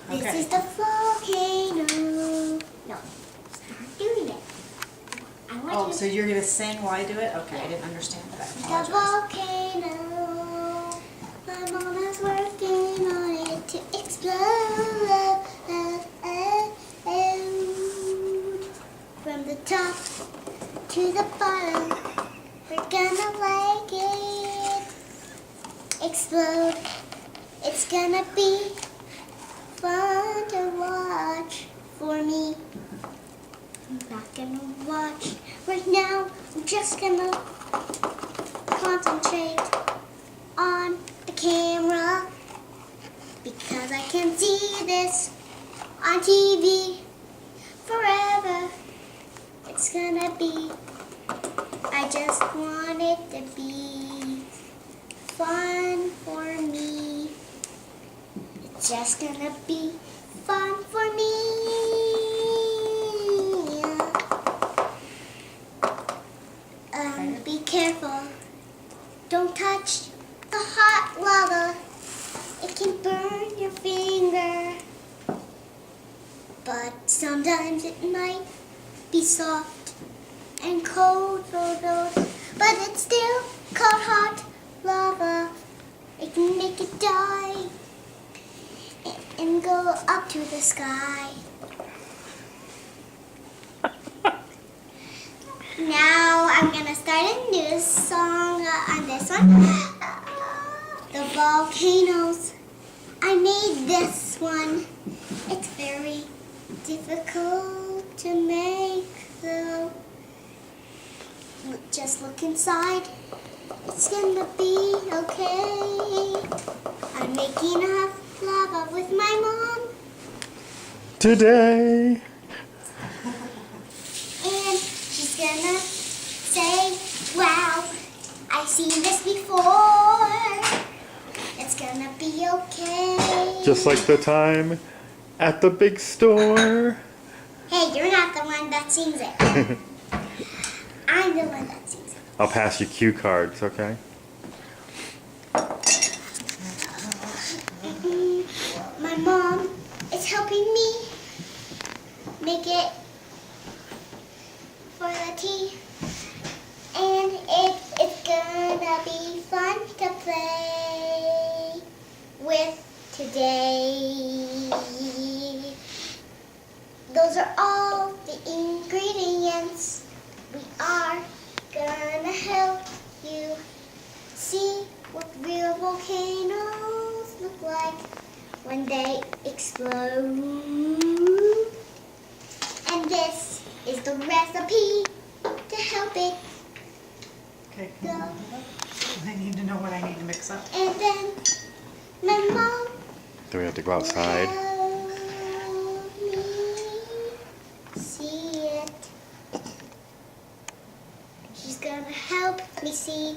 This Okay. is the volcano. No, start doing it. I want Oh, you so you're going to sing while I do it? Okay, I didn't understand that. I The apologize. volcano. My mama's working on it to explode. From the top to the bottom, we're gonna like it explode. It's gonna be fun to watch for me. I'm not gonna watch right now. I'm just gonna concentrate on the camera because I can see this on TV forever. It's gonna be, I just want it to be fun for me. It's just gonna be fun for me. Be careful. Don't touch the hot lava. It can burn your finger. But sometimes it might be soft and cold, but it's still called hot lava. It can make it die and go up to the sky. Now I'm gonna start a new song on this one. The volcanoes. I made this one. It's very difficult to make, though. Just look inside. It's gonna be okay. I'm making a lava with my mom. Today. And she's gonna say, wow, I've seen this before. It's gonna be okay. Just like the time at the big store. Hey, you're not the one that sings it. I'm the one that sings it. I'll pass you cue cards, okay? My mom is helping me make it for the tea. And it's gonna be fun to play with today. Those are all the ingredients. We are gonna help you see what real volcanoes look like when they explode. And this is the recipe to help it Okay. go. I need to know what I need to mix up. And then my mom Do we have to go outside? help me see it. She's gonna help me see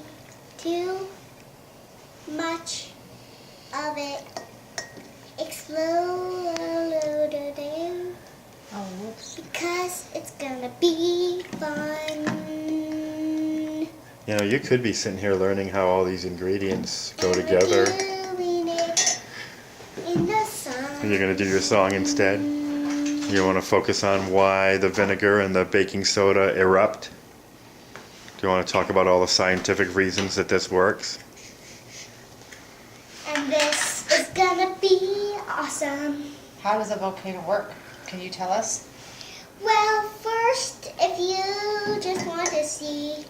too much of it explode Oh, whoops. because it's gonna be fun. You know, you could be sitting here learning how all these ingredients go And we're together. doing it in the sun. You're going to do your song instead? You want to focus on why the vinegar and the baking soda erupt? Do you want to talk about all the scientific reasons that this works? And this is gonna be awesome. How does a volcano work? Can you tell us? Well, first, if you just want to see,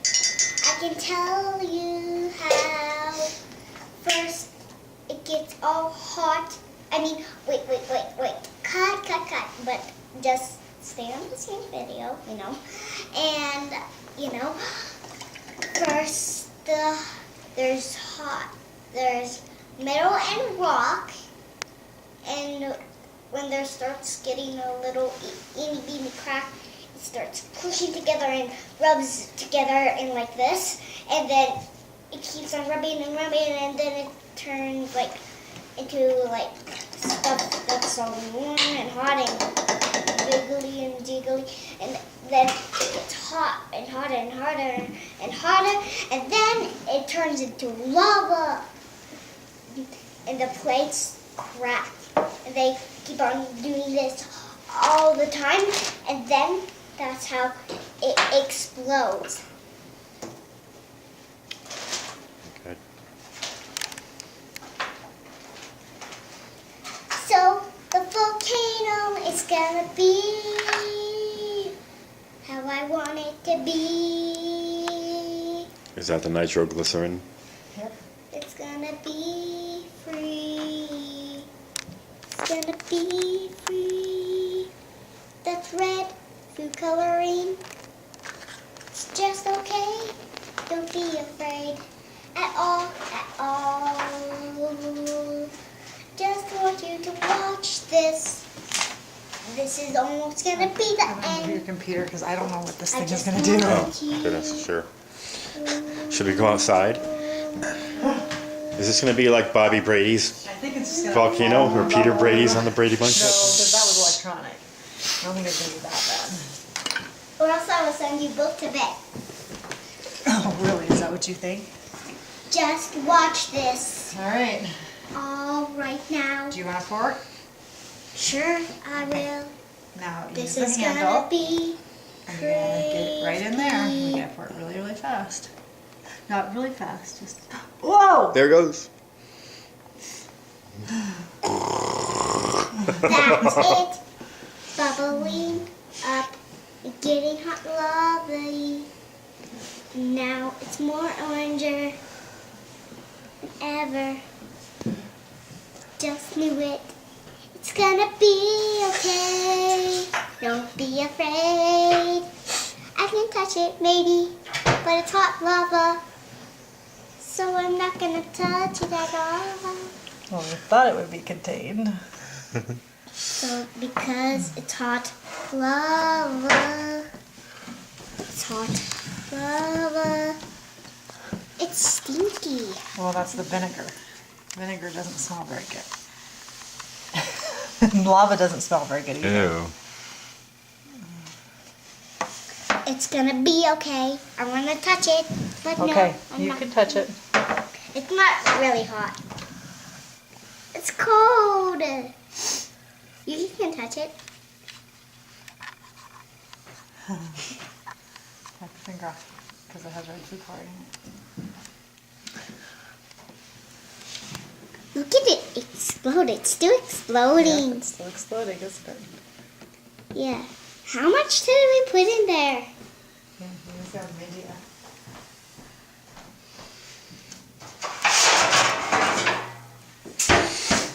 I can tell you how. First, it gets all hot. I mean, wait. Cut. But just stay on the same video, you know. And, you know, first, there's metal and rock. And when there starts getting a little itty bitty crack, it starts pushing together and rubs together and like this, and then it keeps on rubbing, and then it turns like into like stuff that's so warm and hot and wiggly and jiggly, and then it gets hot and hotter and hotter and hotter, and then it turns into lava, and the plates crack. And and they keep on doing this all the time, and then that's how it explodes. Okay. So the volcano is gonna be how I want it to be. Is that the nitroglycerin? Yep. It's gonna be free. It's gonna be free. That's red food coloring. It's just okay. Don't be afraid at all, at all. Just want you to watch this. This is almost gonna be the I'm gonna move your end. computer because I don't know what this I thing is just gonna do. want Oh, goodness, sure. Should we go outside? Is this going to be like Bobby Brady's I think it's just gonna volcano or fall Peter all Brady's over. on the Brady Bunch? No, because that was electronic. I don't think it's gonna be that Or else I will send you both to bed. bad. Oh, really? Is that what you think? Just watch this. All right. All right now. Do you want a fork? Sure, I will. Now use This the is handle. gonna be And you're gonna get it right in there. You gotta pour it really, really fast. Not really fast, just. Whoa! There goes. That's it. Bubbling up, getting hot, lovely. Now it's more oranger than ever. Just knew it. It's gonna be okay. Don't be afraid. I can touch it, maybe, but it's hot lava. So I'm not gonna touch it at all. Well, we thought it would be contained. So because it's hot lava. It's hot lava. It's stinky. Well, that's the vinegar. Vinegar doesn't smell very good. Lava doesn't smell very good either. Ew. It's gonna be okay. I wanna touch it, but Okay, no, I'm you not. can touch it. It's not really hot. It's cold. You can touch it. Wipe your finger off because it has red food coloring in it. Look at it explode. It's still Yeah, exploding. it's still exploding, isn't it? Yeah. How much did we put in there? Yeah, here's our media.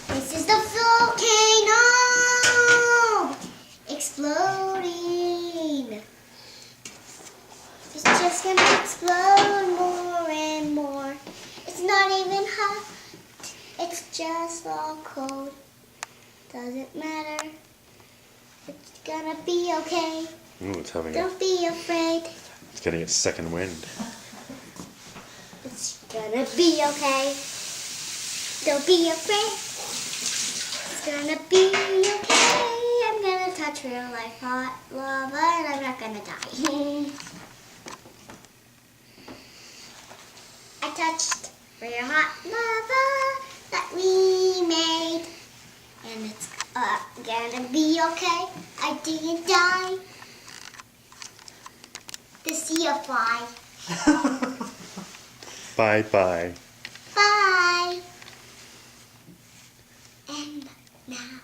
This is the volcano exploding. It's just gonna explode more and more. It's not even hot. It's just all cold. Doesn't matter. It's gonna be okay. Ooh, it's having a, Don't be afraid. it's getting its second wind. It's gonna be okay. Don't be afraid. It's gonna be okay. I'm gonna touch real life hot lava and I'm not gonna die. I touched real hot lava that we made. And it's gonna be okay. I didn't die. The sea of fly. Bye bye. Bye. And now.